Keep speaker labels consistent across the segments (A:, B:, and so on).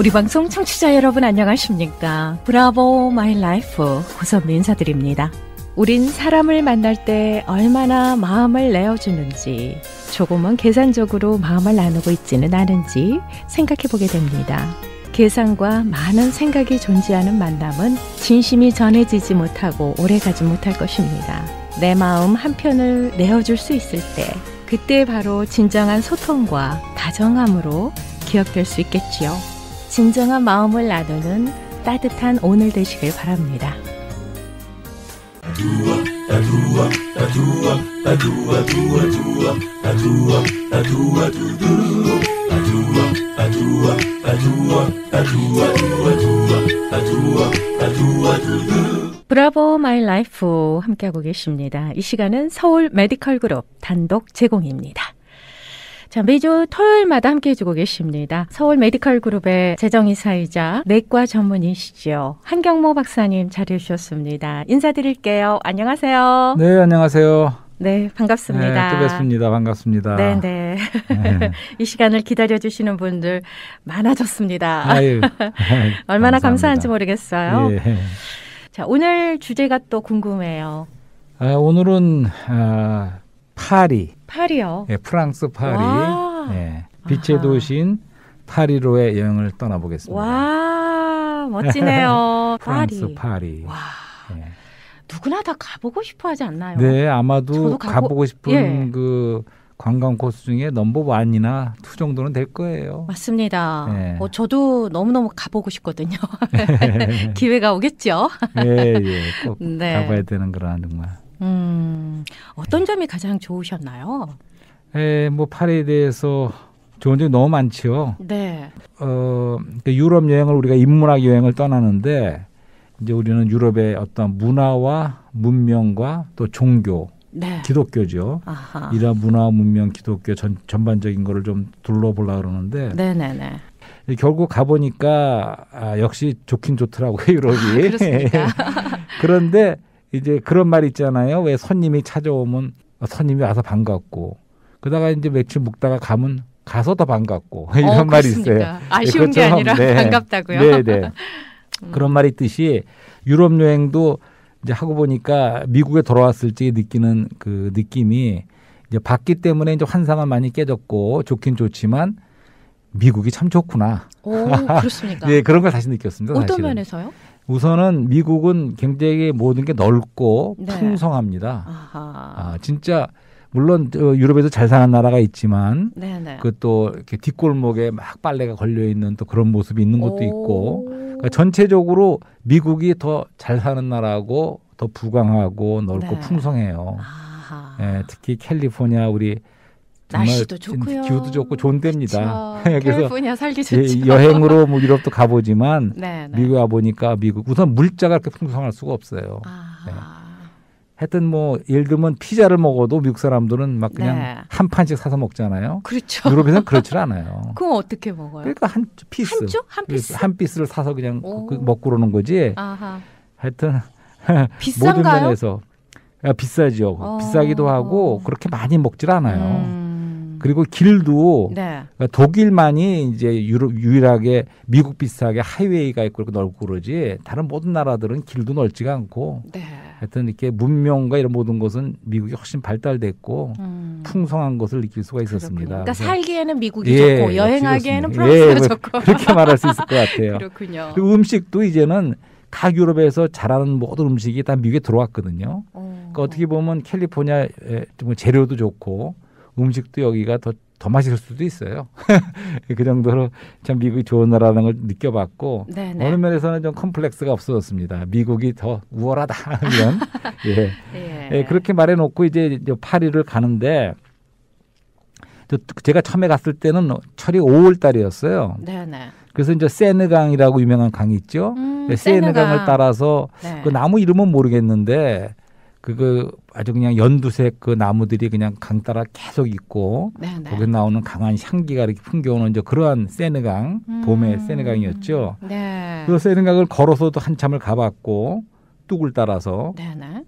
A: 우리 방송 청취자 여러분 안녕하십니까? 브라보 마이 라이프 고선미 인사드립니다. 우린 사람을 만날 때 얼마나 마음을 내어주는지, 조금은 계산적으로 마음을 나누고 있지는 않은지 생각해보게 됩니다. 계산과 많은 생각이 존재하는 만남은 진심이 전해지지 못하고 오래가지 못할 것입니다. 내 마음 한편을 내어줄 수 있을 때, 그때 바로 진정한 소통과 다정함으로 기억될 수 있겠지요. 진정한 마음을 나누는 따뜻한 오늘 되시길 바랍니다. 브라보 마이 라이프 함께하고 계십니다. 이 시간은 서울 메디컬 그룹 단독 제공입니다. 자, 매주 토요일마다 함께해 주고 계십니다. 서울 메디컬 그룹의 재정이사이자 내과 전문의시죠. 한경모 박사님 자리해 주셨습니다. 인사드릴게요. 안녕하세요.
B: 네, 안녕하세요.
A: 네, 반갑습니다.
B: 네, 또 뵙습니다. 반갑습니다.
A: 네네. 이 시간을 기다려주시는 분들 많아졌습니다.
B: 아유,
A: 얼마나
B: 감사합니다.
A: 감사한지 모르겠어요.
B: 예.
A: 자, 오늘 주제가 또 궁금해요.
B: 오늘은
A: 파리요?
B: 예, 프랑스 파리. 예, 빛의
A: 아하.
B: 도시인 파리로의 여행을 떠나보겠습니다.
A: 와, 멋지네요.
B: 프랑스 파리.
A: 와,
B: 예.
A: 누구나 다 가보고 싶어 하지 않나요?
B: 네, 아마도
A: 저도
B: 가보고 싶은
A: 예.
B: 그 관광 코스 중에 넘버 1이나 2 정도는 될 거예요.
A: 맞습니다.
B: 예.
A: 저도 너무너무 가보고 싶거든요. 기회가 오겠죠?
B: 예, 꼭
A: 네.
B: 가봐야 되는 거라 정말.
A: 어떤 점이 가장 좋으셨나요?
B: 예, 뭐 파리에 대해서 좋은 점이 너무 많지요.
A: 네.
B: 유럽 여행을 우리가 인문학 여행을 떠나는데, 이제 우리는 유럽의 어떤 문화와 문명과 또 종교,
A: 네.
B: 기독교죠.
A: 아하.
B: 이런 문화, 문명, 기독교 전반적인 거를 좀 둘러보려고 그러는데,
A: 네네네.
B: 결국 가보니까 역시 좋긴 좋더라고요, 유럽이.
A: 그렇습니까?
B: 그런데 이제 그런 말 있잖아요. 왜 손님이 찾아오면 손님이 와서 반갑고, 그러다가 이제 며칠 묵다가 가면 가서 더 반갑고 이런 말이 있어요.
A: 아쉬운 게 아니라 반갑다고요?
B: 네네. 그런 말이 있듯이 유럽 여행도 이제 하고 보니까 미국에 돌아왔을 때 느끼는 그 느낌이 이제 봤기 때문에 이제 환상은 많이 깨졌고 좋긴 좋지만 미국이 참 좋구나.
A: 오, 그렇습니까?
B: 네, 그런 걸 다시 느꼈습니다.
A: 어떤
B: 사실은.
A: 면에서요?
B: 우선은 미국은 굉장히 모든 게 넓고
A: 네.
B: 풍성합니다.
A: 아하.
B: 진짜 물론 유럽에도 잘 사는 나라가 있지만
A: 네네.
B: 그 또 이렇게 뒷골목에 막 빨래가 걸려 있는 또 그런 모습이 있는 것도 있고, 그러니까 전체적으로 미국이 더 잘 사는 나라고 더 부강하고 넓고
A: 네.
B: 풍성해요.
A: 아하.
B: 예, 특히 캘리포니아 우리 정말
A: 날씨도 좋고요.
B: 기후도 좋고 좋은 데입니다.
A: 그래서
B: 그래서
A: 살기 좋죠.
B: 여행으로 뭐 유럽도 가보지만
A: 네, 네.
B: 미국에 와보니까 우선 물자가 그렇게 풍성할 수가 없어요.
A: 아하.
B: 하여튼 뭐 예를 들면 피자를 먹어도 미국 사람들은 막 그냥
A: 네.
B: 한 판씩 사서 먹잖아요.
A: 그렇죠.
B: 유럽에서는 그렇지 않아요.
A: 그럼 어떻게 먹어요?
B: 그러니까 한 피스,
A: 한 주? 한 피스?
B: 한 피스를 사서 그냥
A: 오.
B: 먹고 그러는 거지.
A: 아하.
B: 하여튼
A: 비싼가요?
B: 모든 면에서 비싸죠. 비싸기도 하고 그렇게 많이 먹질 않아요. 그리고 길도
A: 네.
B: 그러니까 독일만이 이제 유일하게 미국 비슷하게 하이웨이가 있고 이렇게 넓고 그러지 다른 모든 나라들은 길도 넓지가 않고
A: 네.
B: 하여튼 이렇게 문명과 이런 모든 것은 미국이 훨씬 발달됐고 풍성한 것을 느낄 수가 있었습니다.
A: 그러니까 살기에는 미국이 좋고 여행하기에는 프랑스가 좋고
B: 그렇게 말할 수 있을 것 같아요.
A: 그렇군요.
B: 그리고 음식도 이제는 각 유럽에서 잘하는 모든 음식이 다 미국에 들어왔거든요. 그러니까 어떻게 보면 캘리포니아 재료도 좋고 음식도 여기가 더 맛있을 수도 있어요. 그 정도로 참 미국이 좋은 나라라는 걸 느껴봤고
A: 네네.
B: 어느 면에서는 좀 컴플렉스가 없어졌습니다. 미국이 더 우월하다 이런. 예. 예, 그렇게 말해놓고 이제 파리를 가는데 제가 처음에 갔을 때는 철이 5월 달이었어요.
A: 네네.
B: 그래서 이제 세느강이라고 유명한 강이 있죠. 세느강을 따라서
A: 네.
B: 그 나무 이름은 모르겠는데 그 아주 그냥 연두색 그 나무들이 그냥 강 따라 계속 있고
A: 네네.
B: 거기 나오는 강한 향기가 이렇게 풍겨오는 이제 그러한 세느강 봄의 세느강이었죠.
A: 네.
B: 그 세느강을 걸어서도 한참을 가봤고 뚝을 따라서
A: 네네.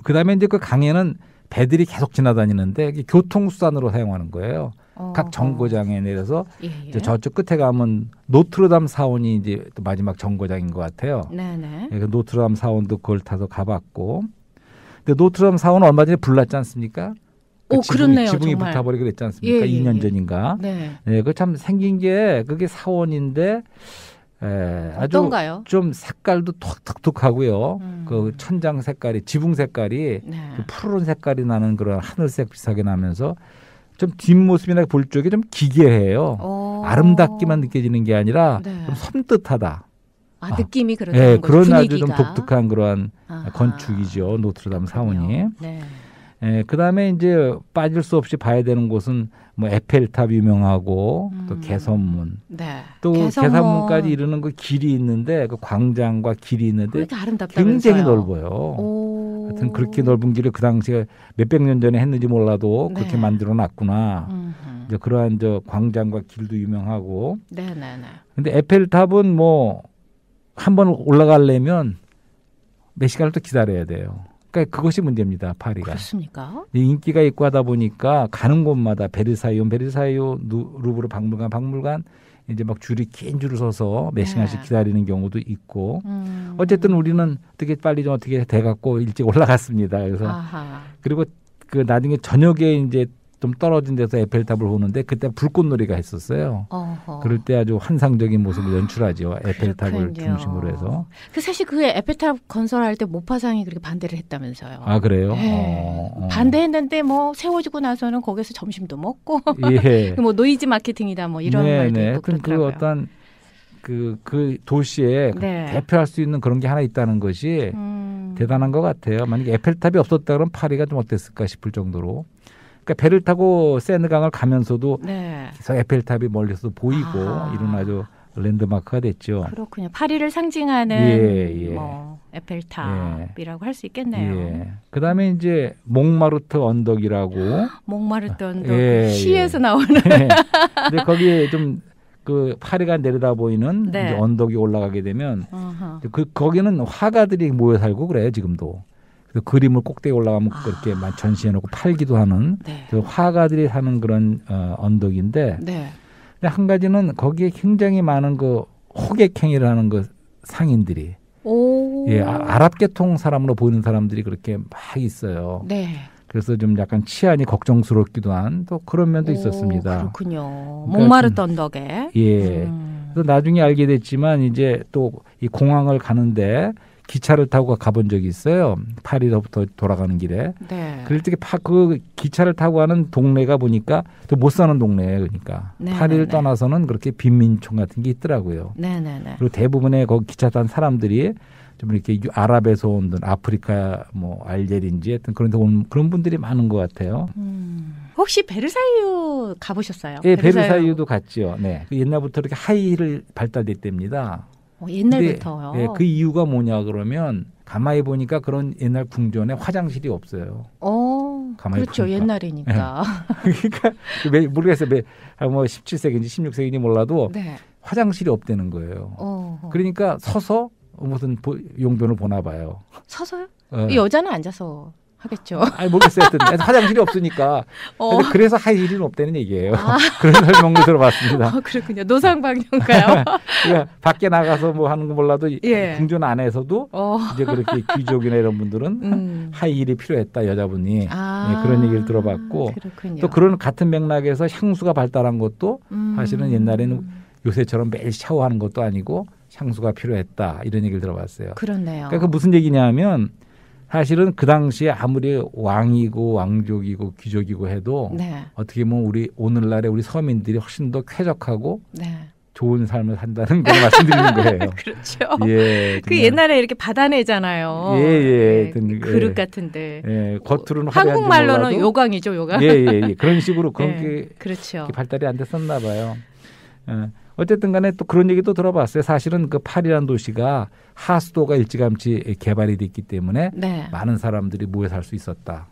B: 그다음에 이제 그 강에는 배들이 계속 지나다니는데 이게 교통수단으로 사용하는 거예요. 각 정거장에 내려서
A: 예.
B: 이제 저쪽 끝에 가면 노트르담 사원이 이제 또 마지막 정거장인 것 같아요.
A: 네네.
B: 예, 그 노트르담 사원도 그걸 타서 가봤고, 근데 노트르담 사원은 얼마 전에 불났지 않습니까?
A: 그렇네요.
B: 지붕이
A: 정말.
B: 불타버리고 그랬지 않습니까? 2년 전인가.
A: 네.
B: 네, 그 참 생긴 게 그게 사원인데 아주
A: 어떤가요?
B: 좀 색깔도 독특하고요. 그 천장 색깔이 지붕 색깔이
A: 네.
B: 그 푸른 색깔이 나는 그런 하늘색 비슷하게 나면서 좀 뒷모습이나 볼 쪽이 좀 기괴해요. 아름답기만 느껴지는 게 아니라
A: 네.
B: 좀 섬뜩하다.
A: 느낌이 그렇다는
B: 네,
A: 거죠.
B: 그런
A: 분위기가.
B: 아주 좀 독특한 그런
A: 아하.
B: 건축이죠. 노트르담 사원이.
A: 네.
B: 그다음에 이제 빠질 수 없이 봐야 되는 곳은 뭐 에펠탑 유명하고 또 개선문.
A: 네.
B: 또 개선문까지 이르는 그 길이 있는데 그 광장과 길이 있는데
A: 그렇게 아름답다면서요.
B: 굉장히 넓어요. 하여튼 그렇게 넓은 길을 그 당시에 몇백 년 전에 했는지 몰라도 그렇게
A: 네.
B: 만들어 놨구나. 이제 그러한 저 광장과 길도 유명하고.
A: 네네네.
B: 근데 에펠탑은 뭐 한번 올라가려면 몇 시간을 또 기다려야 돼요. 그러니까 그것이 문제입니다. 파리가.
A: 그렇습니까?
B: 인기가 있고 하다 보니까 가는 곳마다 베르사유, 루브르 박물관 이제 막 줄이 긴 줄을 서서 몇 시간씩 기다리는 경우도 있고. 어쨌든 우리는 어떻게 빨리 좀 어떻게 돼갖고 일찍 올라갔습니다. 그래서 그리고 그 나중에 저녁에 이제 좀 떨어진 데서 에펠탑을 보는데 그때 불꽃놀이가 했었어요. 그럴 때 아주 환상적인 모습을 연출하죠. 에펠탑을 중심으로 해서.
A: 그 사실 그 에펠탑 건설할 때 모파상이 그렇게 반대를 했다면서요.
B: 아 그래요?
A: 네. 반대했는데 뭐 세워지고 나서는 거기서 점심도 먹고
B: 예.
A: 뭐 노이즈 마케팅이다 뭐 이런 말도 있고 그렇더라고요.
B: 그 어떤 그 도시에 대표할 수 있는 그런 게 하나 있다는 것이 대단한 것 같아요. 만약에 에펠탑이 없었다 그러면 파리가 좀 어땠을까 싶을 정도로. 그러니까 배를 타고 세느강을 가면서도 계속 에펠탑이 멀리서 보이고 이런 아주 랜드마크가 됐죠.
A: 그렇군요. 파리를 상징하는 뭐 에펠탑이라고 할 수 있겠네요.
B: 그다음에 이제 몽마르트 언덕이라고.
A: 몽마르트 언덕 시에서 나오는.
B: 근데 거기에 좀 그 파리가 내려다 보이는 이제 언덕이 올라가게 되면 거기는 화가들이 모여 살고 그래요 지금도. 그 그림을 꼭대기 올라가면 그렇게 전시해놓고 팔기도 하는 그 화가들이 사는 그런 언덕인데, 근데 한 가지는 거기에 굉장히 많은 그 호객행위를 하는 그 상인들이, 아랍계통 사람으로 보이는 사람들이 그렇게 막 있어요. 그래서 좀 약간 치안이 걱정스럽기도 한 또 그런 면도 있었습니다.
A: 그렇군요. 몽마르트 언덕에.
B: 그래서 나중에 알게 됐지만 이제 또 이 공항을 가는데. 기차를 타고 가본 적이 있어요. 파리로부터 돌아가는 길에. 그럴 때 그 기차를 타고 가는 동네가 보니까 또 못 사는 동네예요. 그러니까 파리를 떠나서는 그렇게 빈민촌 같은 게 있더라고요.
A: 그리고
B: 대부분의 거기 기차 탄 사람들이 좀 이렇게 아랍에서 온 아프리카 뭐 알제리인지 하여튼 그런 데 온 그런 분들이 많은 것 같아요.
A: 혹시 베르사유 가보셨어요?
B: 예, 베르사유도 갔죠. 네, 옛날부터 이렇게 하이힐을 발달됐답니다.
A: 옛날부터요.
B: 근데, 그 이유가 뭐냐 그러면 가만히 보니까 그런 옛날 궁전에 화장실이 없어요.
A: 그렇죠. 보니까. 옛날이니까.
B: 그러니까 모르겠어요. 뭐 17세기인지 16세기인지 몰라도 화장실이 없다는 거예요. 그러니까 서서 무슨 용변을 보나 봐요.
A: 서서요? 여자는 앉아서 하겠죠.
B: 아니 모르겠어요. 화장실이 없으니까. 그래서 하이힐은 없다는 얘기예요. 그런 설명도 들어봤습니다.
A: 그렇군요. 노상방뇨인가요?
B: 그러니까 밖에 나가서 뭐 하는 거 몰라도 궁전 안에서도 이제 그렇게 귀족이나 이런 분들은 하이힐이 필요했다 여자분이 그런 얘기를 들어봤고
A: 그렇군요.
B: 또 그런 같은 맥락에서 향수가 발달한 것도 사실은 옛날에는 요새처럼 매일 샤워하는 것도 아니고 향수가 필요했다 이런 얘기를 들어봤어요.
A: 그렇네요.
B: 그러니까 그 무슨 얘기냐면 사실은 그 당시에 아무리 왕이고 왕족이고 귀족이고 해도 어떻게 보면 우리 오늘날의 우리 서민들이 훨씬 더 쾌적하고 좋은 삶을 산다는 걸 말씀드리는 거예요.
A: 그렇죠. 그 옛날에 이렇게 받아내잖아요. 그릇 같은데.
B: 겉으로는
A: 한국말로는 요강이죠, 요강.
B: 그런 식으로 그런 게
A: 그렇죠.
B: 발달이 안 됐었나 봐요. 어쨌든 간에 또 그런 얘기도 들어봤어요. 사실은 그 파리라는 도시가 하수도가 일찌감치 개발이 됐기 때문에 많은 사람들이 모여 살 수 있었다.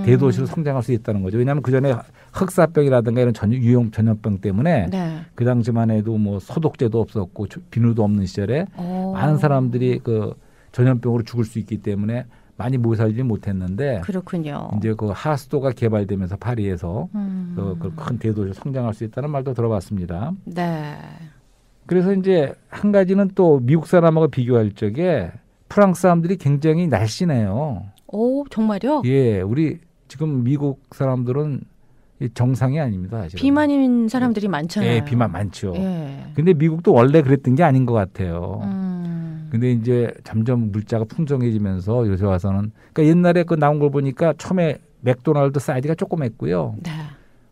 B: 대도시로 성장할 수 있다는 거죠. 왜냐하면 그전에 흑사병이라든가 이런 유형 전염병 때문에 그 당시만 해도 뭐 소독제도 없었고 비누도 없는 시절에 많은 사람들이 그 전염병으로 죽을 수 있기 때문에 많이 모여 살지 못했는데
A: 그렇군요.
B: 이제 그 하수도가 개발되면서 파리에서 그 큰 대도시로 성장할 수 있다는 말도 들어봤습니다.
A: 네.
B: 그래서 이제 한 가지는 또 미국 사람하고 비교할 적에 프랑스 사람들이 굉장히 날씬해요.
A: 오, 정말요?
B: 예, 우리 지금 미국 사람들은 정상이 아닙니다. 사실은.
A: 비만인 사람들이 많잖아요.
B: 예, 비만 많죠.
A: 예.
B: 근데 미국도 원래 그랬던 게 아닌 것 같아요. 근데 이제 점점 물자가 풍성해지면서 요새 와서는 그러니까 옛날에 그 나온 걸 보니까 처음에 맥도날드 사이즈가 조그맸고요.
A: 네.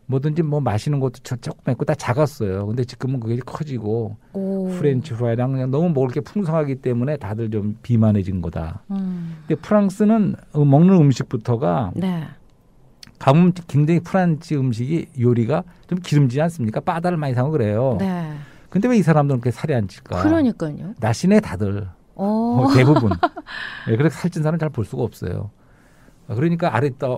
B: 뭐든지 뭐 마시는 것도 조그맣고 다 작았어요. 근데 지금은 그게 커지고 프렌치 프라이랑 그냥 너무 먹을 게 풍성하기 때문에 다들 좀 비만해진 거다. 근데 프랑스는 먹는 음식부터가
A: 네.
B: 가면 굉장히 프랑스 음식이 요리가 좀 기름지지 않습니까? 바다를 많이 사고 그래요.
A: 네.
B: 근데 왜 이 사람들은 그렇게 살이 안 찔까?
A: 그러니까요.
B: 날씬해 다들. 대부분. 네, 그래서 살찐 사람 잘 볼 수가 없어요. 그러니까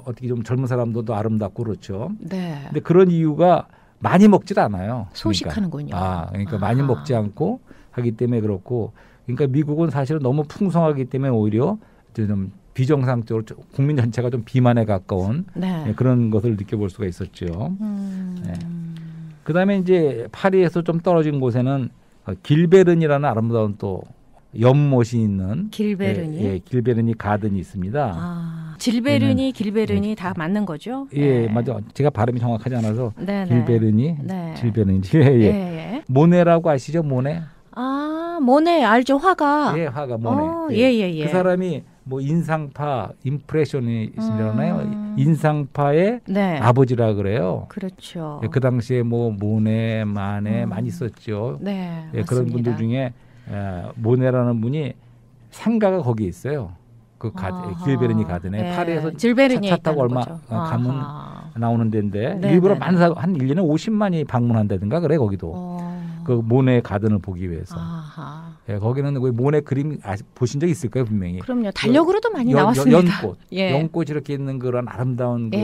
B: 어떻게 좀 젊은 사람도 아름답고 그렇죠.
A: 네.
B: 근데 그런 이유가 많이 먹질 않아요.
A: 소식하는군요.
B: 그러니까 많이 먹지 않고 하기 때문에 그렇고, 그러니까 미국은 사실은 너무 풍성하기 때문에 오히려 좀 비정상적으로 국민 전체가 좀 비만에 가까운
A: 네.
B: 그런 것을 느껴볼 수가 있었죠. 네. 그다음에 이제 파리에서 좀 떨어진 곳에는 길베른이라는 아름다운 또 연못이 있는
A: 길베르니,
B: 예, 길베르니 가든이 있습니다.
A: 질베르니, 길베르니 다 맞는 거죠?
B: 예, 맞아. 제가 발음이 정확하지 않아서
A: 네네.
B: 길베르니,
A: 네.
B: 질베르니, 예. 모네라고 아시죠, 모네?
A: 모네 알죠, 화가.
B: 예, 화가 모네.
A: 예.
B: 그 사람이 뭐 인상파, 임프레셔니즘이라나요? 인상파의
A: 네.
B: 아버지라 그래요.
A: 그렇죠.
B: 예, 그 당시에 뭐 모네, 마네 많이 있었죠.
A: 네,
B: 예, 그런 분들 중에 모네라는 분이 상가가 거기 있어요. 그 길베르니 가든에
A: 네.
B: 파리에서
A: 질베르니에
B: 차 타고 얼마
A: 거죠.
B: 가면 나오는 데인데
A: 네,
B: 일부러
A: 네,
B: 한 1년에 50만이 방문한다든가 그래 거기도. 그 모네 가든을 보기 위해서. 예, 거기는 왜 모네 그림 보신 적 있을 거예요 분명히.
A: 그럼요. 달력으로도 많이 나왔습니다.
B: 연꽃,
A: 예.
B: 연꽃 이렇게 있는 그런 아름다운 그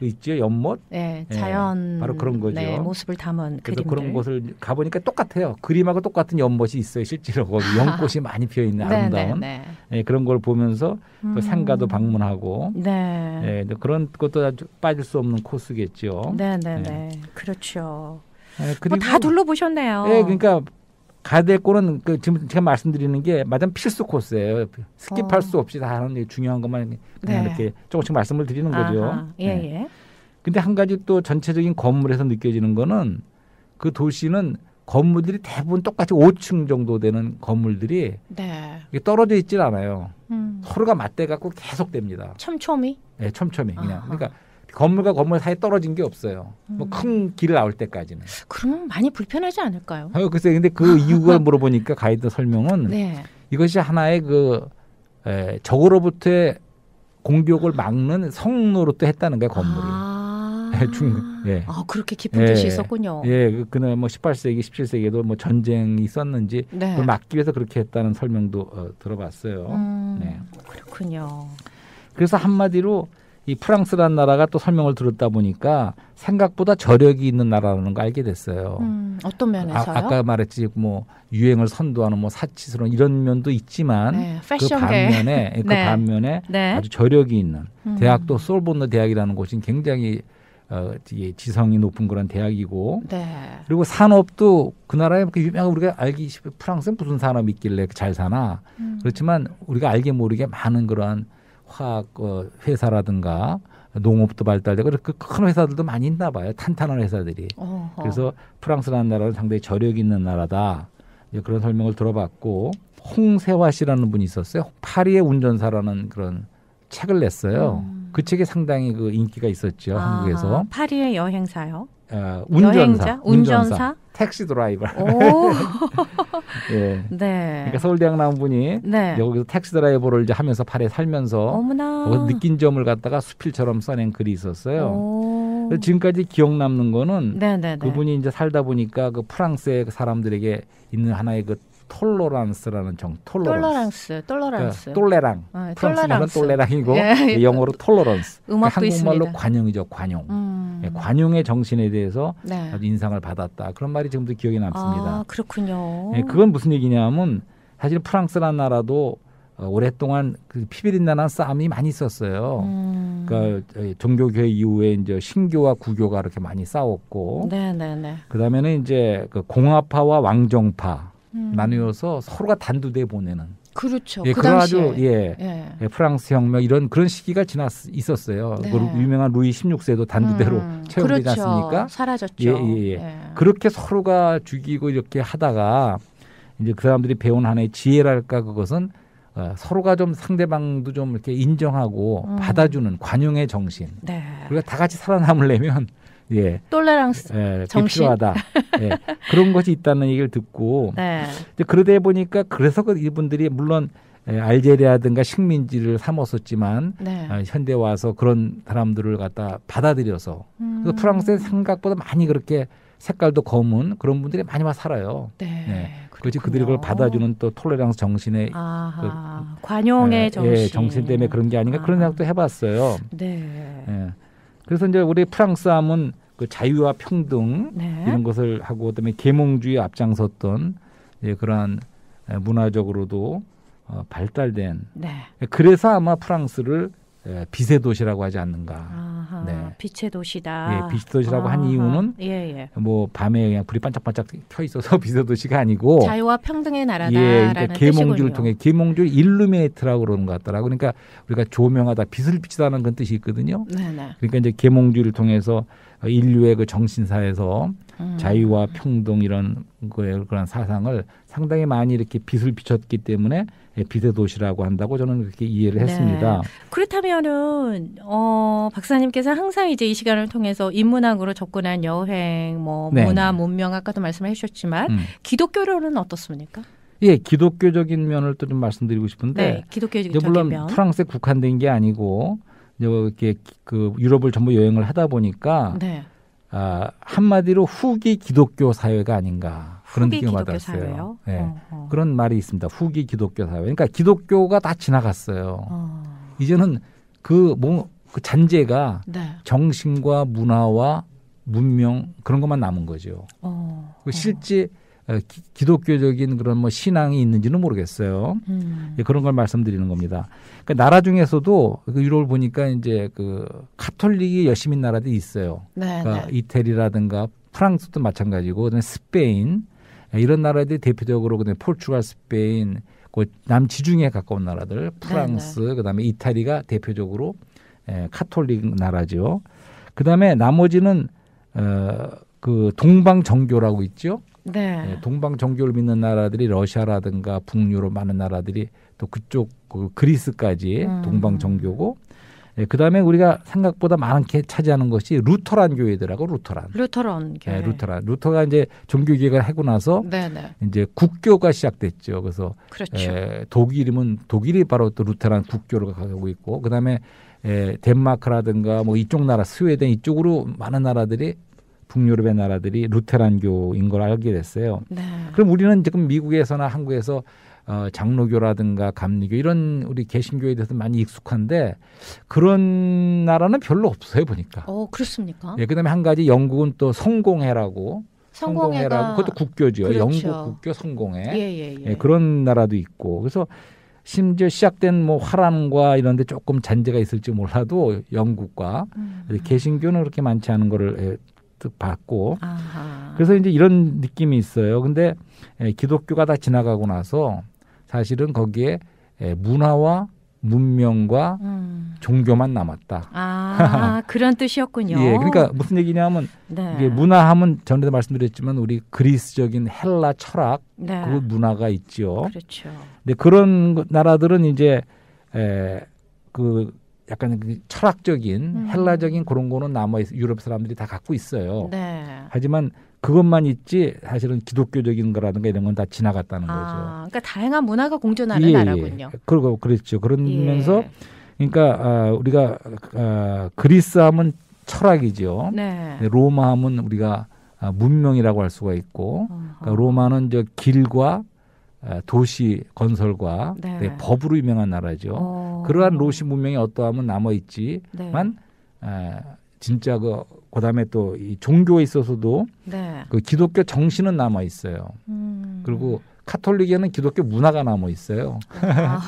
B: 있죠 연못.
A: 예, 자연
B: 바로 그런 거죠.
A: 네, 모습을 담은
B: 그래서
A: 그림들.
B: 그런 곳을 가보니까 똑같아요. 그림하고 똑같은 연못이 있어요 실제로 거기 연꽃이 많이 피어 있는 아름다운 예, 그런 걸 보면서 또 상가도 방문하고.
A: 네.
B: 예, 그런 것도 아주 빠질 수 없는 코스겠죠.
A: 네. 그렇죠.
B: 예, 그리고
A: 다 둘러보셨네요.
B: 예, 그러니까 가야 될 거는 지금 제가 말씀드리는 게 마냥 필수 코스예요. 스킵할 수 없이 다 하는 중요한 것만 그냥 이렇게 조금씩 말씀을 드리는 거죠.
A: 예.
B: 근데 한 가지 또 전체적인 건물에서 느껴지는 거는 그 도시는 건물들이 대부분 똑같이 5층 정도 되는 건물들이 이게 떨어져 있질 않아요. 서로가 맞대 갖고 계속 됩니다.
A: 촘촘히?
B: 네, 촘촘히 그냥. 그러니까 건물과 건물 사이에 떨어진 게 없어요. 뭐 큰 길을 나올 때까지는.
A: 그러면 많이 불편하지 않을까요?
B: 글쎄, 근데 그 이유가 물어보니까 가이드 설명은 이것이 하나의 적으로부터의 공격을 막는 성로로 또 했다는 거예요, 건물이.
A: 그렇게 깊은 뜻이 있었군요.
B: 예, 그날 뭐 18세기, 17세기에도 뭐 전쟁이 있었는지 그걸 막기 위해서 그렇게 했다는 설명도 들어봤어요. 네.
A: 그렇군요.
B: 그래서 한마디로 이 프랑스라는 나라가 또 설명을 들었다 보니까 생각보다 저력이 있는 나라라는 걸 알게 됐어요.
A: 어떤 면에서요?
B: 아까 말했지 뭐 유행을 선도하는 뭐 사치스러운 이런 면도 있지만 그 반면에 아주 저력이 있는 대학도 솔본느 대학이라는 곳이 굉장히 지성이 높은 그런 대학이고 그리고 산업도 그 나라에 유명한 우리가 알기 쉽게 프랑스는 무슨 산업이 있길래 잘 사나 그렇지만 우리가 알게 모르게 많은 그러한 화학 회사라든가 농업도 발달되고 그 큰 회사들도 많이 있나 봐요. 탄탄한 회사들이. 그래서 프랑스라는 나라는 상당히 저력이 있는 나라다. 그런 설명을 들어봤고 홍세화 씨라는 분이 있었어요. 파리의 운전사라는 그런 책을 냈어요. 그 책에 상당히 그 인기가 있었죠. 한국에서.
A: 파리의 여행사요?
B: 운전사. 택시 드라이버. 예. 그러니까 서울대학 나온 분이 여기서 택시 드라이버를 이제 하면서 파리에 살면서 느낀 점을 갖다가 수필처럼 써낸 글이 있었어요. 그래서 지금까지 기억 남는 거는 그분이 이제 살다 보니까 그 프랑스의 그 사람들에게 있는 하나의 그 톨러란스라는
A: 톨러란스.
B: 그러니까 똘레랑. 프랑스 말은 똘레랑이고 영어로 톨러런스.
A: 음악도
B: 한국말로
A: 있습니다.
B: 관용이죠. 관용. 관용의 정신에 대해서 아주 인상을 받았다. 그런 말이 지금도 기억에 남습니다.
A: 그렇군요.
B: 그건 무슨 얘기냐면 사실 프랑스라는 나라도 오랫동안 그 피비린내난 싸움이 많이 있었어요. 그러니까 종교개혁 이후에 이제 신교와 구교가 이렇게 많이 싸웠고,
A: 네네네.
B: 그다음에는 이제 그 공화파와 왕정파 나뉘어서 서로가 단두대 보내는.
A: 그렇죠.
B: 예,
A: 그
B: 그런
A: 당시에.
B: 아주 예, 프랑스 혁명 이런 그런 시기가 있었어요.
A: 네.
B: 그 유명한 루이 16세도 단두대로 채용되지
A: 그렇죠.
B: 않습니까?
A: 사라졌죠.
B: 예. 그렇게 서로가 죽이고 이렇게 하다가 이제 그 사람들이 배운 하나의 지혜랄까 그것은 서로가 좀 상대방도 좀 이렇게 인정하고 받아주는 관용의 정신.
A: 네.
B: 우리가 다 같이 살아남으려면 예.
A: 똘레랑스 정신.
B: 필요하다. 예. 그런 것이 있다는 얘기를 듣고
A: 네.
B: 이제 그러다 보니까 그래서 이분들이 물론 알제리아든가 식민지를 삼았었지만
A: 네.
B: 현대 와서 그런 사람들을 갖다 받아들여서 그래서 프랑스에 생각보다 많이 그렇게 색깔도 검은 그런 분들이 많이 와 살아요.
A: 네.
B: 그렇지 그들이 그걸 받아주는 또 톨레랑스 정신의
A: 관용의 정신.
B: 정신 때문에 그런 게 아닌가 그런 생각도 해봤어요.
A: 네.
B: 예. 그래서 이제 우리 프랑스 하면 그 자유와 평등
A: 네.
B: 이런 것을 하고 그다음에 계몽주의에 앞장섰던 그러한 문화적으로도 발달된.
A: 네.
B: 그래서 아마 프랑스를 빛의 도시라고 하지 않는가. 네.
A: 빛의 도시다.
B: 예, 빛의 도시라고 한 이유는 뭐 밤에 그냥 불이 반짝반짝 켜 있어서 빛의 도시가 아니고
A: 자유와 평등의 나라다라는
B: 그러니까 계몽주의를
A: 뜻이군요.
B: 통해 계몽주의 일루미네이트라고 그러는 것 같더라고. 그러니까 우리가 조명하다 빛을 비치다는 그런 뜻이 있거든요.
A: 네네.
B: 그러니까 이제 계몽주의를 통해서 인류의 그 정신사에서 자유와 평등 이런 거에 그런 사상을 상당히 많이 이렇게 빛을 비췄기 때문에 빛의 도시라고 한다고 저는 그렇게 이해를 했습니다.
A: 그렇다면은 박사님께서 항상 이제 이 시간을 통해서 인문학으로 접근한 여행, 뭐
B: 네.
A: 문화, 문명 아까도 말씀해 주셨지만 기독교로는 어떻습니까?
B: 예, 기독교적인 면을 또 좀 말씀드리고 싶은데,
A: 네, 기독교적인
B: 물론
A: 면.
B: 프랑스에 국한된 게 아니고 이렇게 그 유럽을 전부 여행을 하다 보니까
A: 네.
B: 한마디로 후기 기독교 사회가 아닌가 그런
A: 후기
B: 느낌을
A: 기독교
B: 받았어요.
A: 사회요?
B: 네. 그런 말이 있습니다. 후기 기독교 사회. 그러니까 기독교가 다 지나갔어요. 이제는 그 잔재가
A: 네.
B: 정신과 문화와 문명 그런 것만 남은 거죠. 실제 기독교적인 그런 뭐 신앙이 있는지는 모르겠어요. 그런 걸 말씀드리는 겁니다. 그러니까 나라 중에서도 그 유럽을 보니까 이제 그 카톨릭이 열심히 있는 나라들이 있어요.
A: 네,
B: 그러니까 이태리라든가 프랑스도 마찬가지고 그다음에 스페인 이런 나라들이 대표적으로 그다음에 포르투갈, 스페인, 그 남지중해에 가까운 나라들, 프랑스, 그다음에 이태리가 대표적으로 카톨릭 나라죠. 그다음에 나머지는 그 동방 정교라고 있죠.
A: 네.
B: 동방 정교를 믿는 나라들이 러시아라든가 북유럽 많은 나라들이 또 그쪽 그 그리스까지 동방 정교고, 그다음에 우리가 생각보다 많게 차지하는 것이 루터란 교회더라고. 루터란 교회. 루터가 이제 종교 개혁을 하고 나서
A: 네네.
B: 이제 국교가 시작됐죠. 그래서
A: 그렇죠.
B: 독일이 바로 또 루터란 국교를 가고 있고, 그다음에 덴마크라든가 뭐 이쪽 나라 스웨덴 이쪽으로 많은 나라들이 북유럽의 나라들이 루테란교인 걸 알게 됐어요.
A: 네.
B: 그럼 우리는 지금 미국에서나 한국에서 장로교라든가 감리교 이런 우리 개신교에 대해서 많이 익숙한데 그런 나라는 별로 없어요 보니까.
A: 그렇습니까?
B: 예, 그다음에 한 가지 영국은 또 성공회라고 그것도 국교죠.
A: 그렇죠.
B: 영국 국교 성공회.
A: 예.
B: 그런 나라도 있고 그래서 심지어 시작된 뭐 화란과 이런 데 조금 잔재가 있을지 몰라도 영국과 개신교는 그렇게 많지 않은 거를 봤고 그래서 이제 이런 느낌이 있어요. 근데 기독교가 다 지나가고 나서 사실은 거기에 문화와 문명과 종교만 남았다.
A: 그런 뜻이었군요.
B: 예, 그러니까 무슨 얘기냐면
A: 네.
B: 이게 문화하면 전에도 말씀드렸지만 우리 그리스적인 헬라 철학
A: 네.
B: 그 문화가 있죠.
A: 그렇죠.
B: 근데 그런 나라들은 이제 그 약간 그 철학적인 헬라적인 그런 거는 남아 있어 유럽 사람들이 다 갖고 있어요.
A: 네.
B: 하지만 그것만 있지 사실은 기독교적인 거라든가 이런 건 다 지나갔다는 거죠.
A: 그러니까 다양한 문화가 공존하는 나라군요.
B: 그리고 그렇죠. 그러면서 그러니까 우리가 그리스 하면 철학이죠.
A: 네.
B: 로마 하면 우리가 문명이라고 할 수가 있고 그러니까 로마는 저 길과 도시 건설과 법으로 유명한 나라죠. 그러한 로시 문명이 어떠하면 남아 있지만 진짜 그다음에 또 이 종교에 있어서도 그 기독교 정신은 남아 있어요. 그리고 카톨릭에는 기독교 문화가 남아 있어요.
A: 아,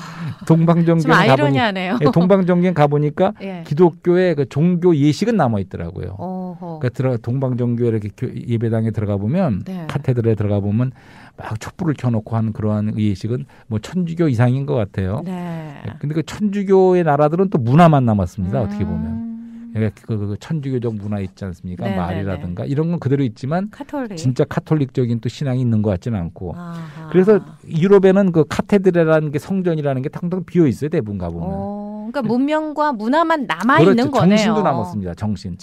B: 동방정교회
A: 좀 아이러니하네요.
B: 동방정교회 가보니까
A: 예.
B: 기독교의 그 종교 예식은 남아 있더라고요.
A: 어허.
B: 그러니까 동방정교회 이렇게 예배당에 들어가 보면
A: 네.
B: 카테드라에 들어가 보면 막 촛불을 켜놓고 하는 그러한 예식은 뭐 천주교 이상인 것 같아요.
A: 네.
B: 근데 그 천주교의 나라들은 또 문화만 남았습니다. 어떻게 보면. 그러니까 그 천주교적 문화 있지 않습니까?
A: 네네네.
B: 말이라든가 이런 건 그대로 있지만
A: 카톨릭.
B: 진짜 카톨릭적인 또 신앙이 있는 것 같지는 않고.
A: 아하.
B: 그래서 유럽에는 그 카테드라라는 게 성전이라는 게 텅텅 비어 있어요. 대부분 가보면.
A: 그러니까 문명과 문화만 남아
B: 그렇죠.
A: 있는 거네요.
B: 정신도 남았습니다. 정신.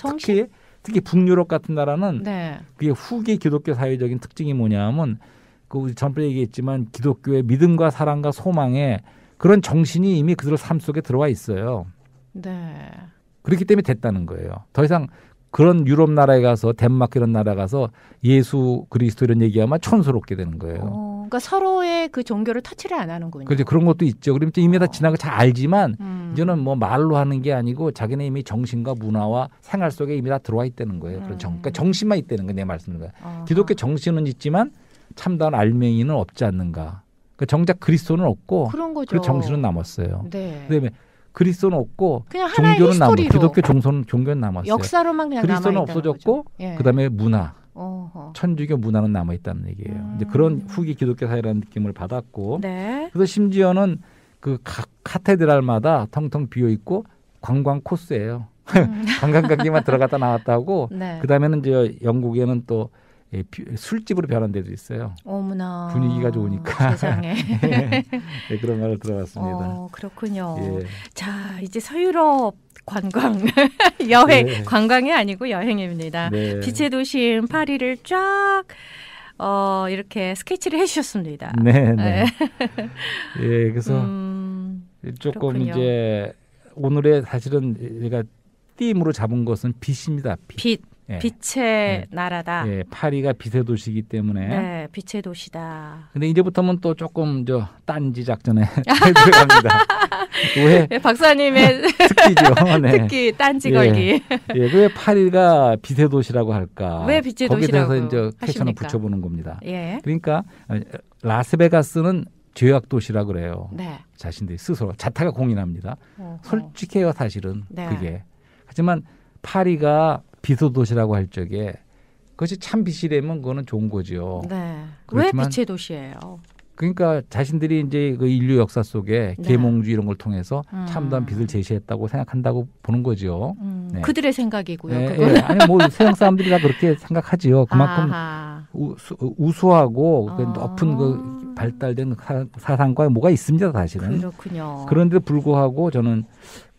B: 특히 북유럽 같은 나라는
A: 네.
B: 그게 후기 기독교 사회적인 특징이 뭐냐면 그 우리 전에 얘기했지만 기독교의 믿음과 사랑과 소망에 그런 정신이 이미 그들 삶 속에 들어와 있어요.
A: 네.
B: 그렇기 때문에 됐다는 거예요. 더 이상 그런 유럽 나라에 가서 덴마크 이런 나라 가서 예수 그리스도 이런 얘기하면 촌스럽게 되는 거예요.
A: 그러니까 서로의 그 종교를 터치를 안 하는군요.
B: 그렇죠. 그런 것도 있죠. 그럼 이미 다 지나고 잘 알지만 이제는 뭐 말로 하는 게 아니고 자기네 이미 정신과 문화와 생활 속에 이미 다 들어와 있다는 거예요. 그러니까 정신만 있다는 거 내 말씀인 거예요. 기독교 정신은 있지만 참다운 알맹이는 없지 않는가. 그러니까 정작 그리스도는 없고
A: 그런 거죠.
B: 그 정신은 남았어요.
A: 네.
B: 그다음에 그리스도는 없고
A: 그냥 하나의
B: 종교는 남았고
A: 히스토리로.
B: 기독교 종교는 남았어요.
A: 역사로만 그냥
B: 그리스도는
A: 남아있다는
B: 없어졌고
A: 거죠. 예.
B: 그다음에 문화,
A: 어허.
B: 천주교 문화는 남아 있다는 얘기예요. 이제 그런 후기 기독교 사회라는 느낌을 받았고,
A: 네.
B: 그래서 심지어는 그 각 카테드랄마다 텅텅 비어 있고 관광 코스예요. 관광객만 들어갔다 나왔다 하고,
A: 네.
B: 그다음에는 이제 영국에는 또 술집으로 변한 데도 있어요.
A: 어머나.
B: 분위기가 좋으니까.
A: 세상에.
B: 네, 그런 말을 들어봤습니다.
A: 그렇군요.
B: 예.
A: 자, 이제 서유럽 관광 여행
B: 네.
A: 관광이 아니고 여행입니다.
B: 네.
A: 빛의 도시인 파리를 쫙 이렇게 스케치를 해주셨습니다.
B: 네, 네. 예, 그래서 조금
A: 그렇군요.
B: 이제 오늘의 사실은 제가 띠임으로 잡은 것은 빛입니다. 빛. 예.
A: 빛의 나라다.
B: 예, 파리가 빛의 도시이기 때문에.
A: 네, 빛의 도시다.
B: 근데 이제부터는 또 조금 딴지 작전에 들어갑니다. 왜?
A: 네, 박사님의
B: 특기죠. 네.
A: 특기 딴지 걸기.
B: 예, 왜 파리가 빛의 도시라고 할까?
A: 왜 빛의
B: 거기에
A: 도시라고
B: 대해서 이제 캐션을
A: 하십니까?
B: 붙여보는 겁니다.
A: 예.
B: 그러니까 라스베가스는 죄악 도시라 그래요.
A: 네.
B: 자신들이 스스로 자타가 공인합니다.
A: 어허.
B: 솔직해요, 사실은.
A: 네.
B: 그게. 하지만 파리가 빛의 도시라고 할 적에 그것이 참 빛이라면 그거는 좋은 거죠.
A: 네. 왜
B: 그렇지만
A: 빛의 도시예요?
B: 그러니까 자신들이 이제 그 인류 역사 속에
A: 네.
B: 계몽주의 이런 걸 통해서 참다운 빛을 제시했다고 생각한다고 보는 거죠. 네.
A: 그들의 생각이고요.
B: 예,
A: 그거는.
B: 예. 아니 뭐 서양 사람들이 다 그렇게 생각하지요. 그만큼
A: 아하.
B: 우수하고 그 높은 그 발달된 사상과 뭐가 있습니다, 사실은.
A: 그렇군요.
B: 그런데 불구하고 저는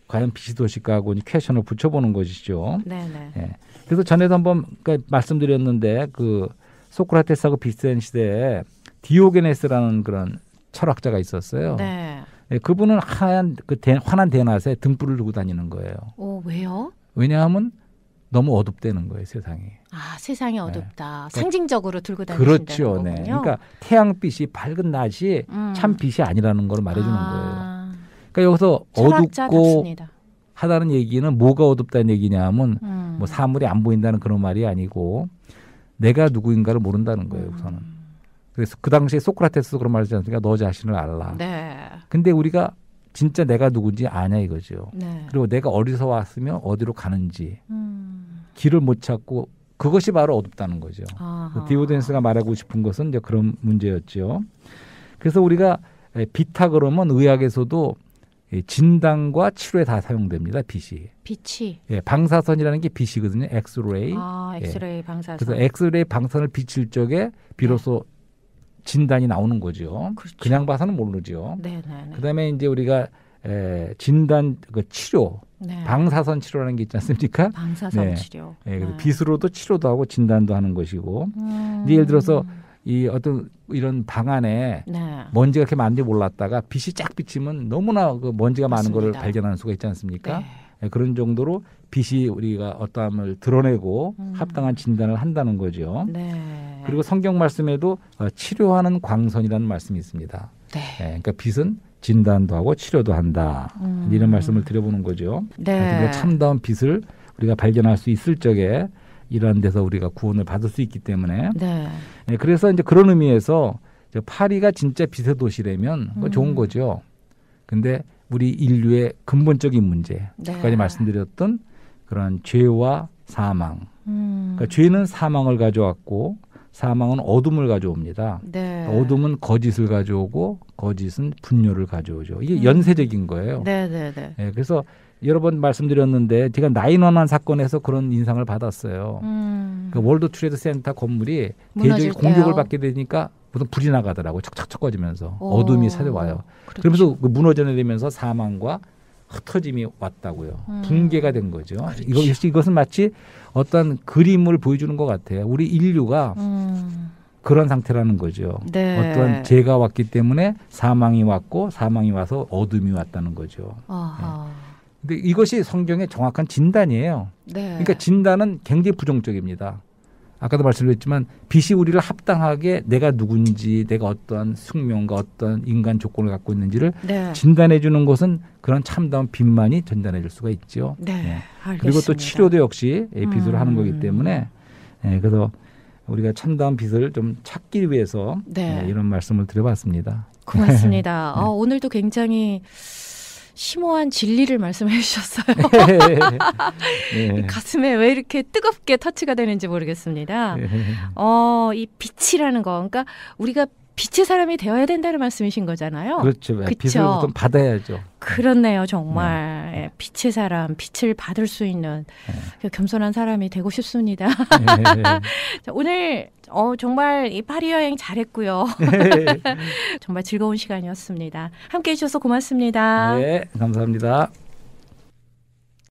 B: 과연 빛의 도시가하고 퀘션을 붙여보는 것이죠.
A: 네네.
B: 예. 그래서 전에도 한번 말씀드렸는데 그 소크라테스하고 비슷한 시대에 디오게네스라는 그런 철학자가 있었어요.
A: 네.
B: 예, 그분은 환한 대낮에 등불을 들고 다니는 거예요.
A: 왜요?
B: 왜냐하면 너무 어둡다는 거예요, 세상이.
A: 아, 세상이 어둡다.
B: 네.
A: 상징적으로 들고 다니신다는
B: 그렇죠.
A: 거군요.
B: 네. 그러니까 태양빛이 밝은 낮이 참 빛이 아니라는 걸 말해주는 거예요. 그러니까 여기서 어둡고
A: 철학자답습니다.
B: 하다는 얘기는 뭐가 어둡다는 얘기냐 하면
A: 음.
B: 뭐 사물이 안 보인다는 그런 말이 아니고 내가 누구인가를 모른다는 거예요, 우선은. 그래서 그 당시에 소크라테스도 그런 말을 하지 않습니까? 너 자신을 알라.
A: 네.
B: 근데 우리가 진짜 내가 누군지 아냐 이거죠.
A: 네.
B: 그리고 내가 어디서 왔으면 어디로 가는지 길을 못 찾고 그것이 바로 어둡다는 거죠. 디오게네스가 말하고 싶은 것은 이제 그런 문제였죠. 그래서 우리가 빛하 그러면 의학에서도 진단과 치료에 다 사용됩니다. 빛이. 예, 방사선이라는 게 빛이거든요. 엑스레이.
A: 엑스레이 방사선.
B: 그래서 엑스레이 방사선을 비칠 적에 비로소 진단이 나오는 거죠.
A: 그렇죠.
B: 그냥 봐서는 모르죠.
A: 네네.
B: 그다음에 이제 우리가 진단 치료,
A: 네.
B: 방사선 치료라는 게 있지 않습니까?
A: 방사선 치료.
B: 네. 빛으로도 치료도 하고 진단도 하는 것이고. 이제 예를 들어서 이 어떤 이런 방 안에 먼지가 이렇게 많은지 몰랐다가 빛이 쫙 비치면 너무나 그 먼지가 많은 거를 발견하는 수가 있지 않습니까? 네, 그런 정도로 빛이 우리가 어떠함을 드러내고 합당한 진단을 한다는 거죠.
A: 네.
B: 그리고 성경 말씀에도 치료하는 광선이라는 말씀이 있습니다.
A: 네.
B: 그러니까 빛은 진단도 하고 치료도 한다. 이런 말씀을 드려보는 거죠.
A: 네.
B: 참다운 빛을 우리가 발견할 수 있을 적에 이러한 데서 우리가 구원을 받을 수 있기 때문에.
A: 네.
B: 그래서 이제 그런 의미에서 파리가 진짜 빛의 도시라면 그건 좋은 거죠. 근데 우리 인류의 근본적인 문제, 아까 말씀드렸던 그런 죄와 사망. 그러니까 죄는 사망을 가져왔고 사망은 어둠을 가져옵니다.
A: 네.
B: 어둠은 거짓을 가져오고 거짓은 분뇨를 가져오죠. 이게 연쇄적인 거예요.
A: 네,
B: 그래서 여러 번 말씀드렸는데 제가 9/11 사건에서 그런 인상을 받았어요. 그 월드 트레이드 센터 건물이 대적의 공격을 받게 되니까 무슨 불이 나가더라고요. 척척척 꺼지면서 어둠이 찾아와요. 그렇죠. 그러면서 그 무너져 내리면서 사망과 흩어짐이 왔다고요. 붕괴가 된 거죠.
A: 그렇죠.
B: 이것은 마치 어떤 그림을 보여주는 것 같아요. 우리 인류가 그런 상태라는 거죠.
A: 네.
B: 어떤 죄가 왔기 때문에 사망이 왔고 사망이 와서 어둠이 왔다는 거죠. 근데 이것이 성경의 정확한 진단이에요.
A: 네.
B: 그러니까 진단은 굉장히 부정적입니다. 아까도 말씀드렸지만 빛이 우리를 합당하게 내가 누군지 내가 어떠한 숙명과 어떤 인간 조건을 갖고 있는지를 진단해 주는 것은 그런 참다운 빛만이 전달해 줄 수가 있죠.
A: 네.
B: 그리고 또 치료도 역시 빛으로 하는 거기 때문에 그래서 우리가 참다운 빛을 좀 찾기 위해서 이런 말씀을 드려봤습니다.
A: 고맙습니다. 오늘도 굉장히 심오한 진리를 말씀해 주셨어요. 가슴에 왜 이렇게 뜨겁게 터치가 되는지 모르겠습니다. 이 빛이라는 거, 그러니까 우리가 빛의 사람이 되어야 된다는 말씀이신 거잖아요.
B: 그렇죠. 빛을 좀 받아야죠.
A: 그렇네요. 정말 빛의 사람, 빛을 받을 수 있는 겸손한 사람이 되고 싶습니다. 자, 오늘 정말 이 파리 여행 잘했고요. 정말 즐거운 시간이었습니다. 함께해 주셔서 고맙습니다.
B: 네, 감사합니다.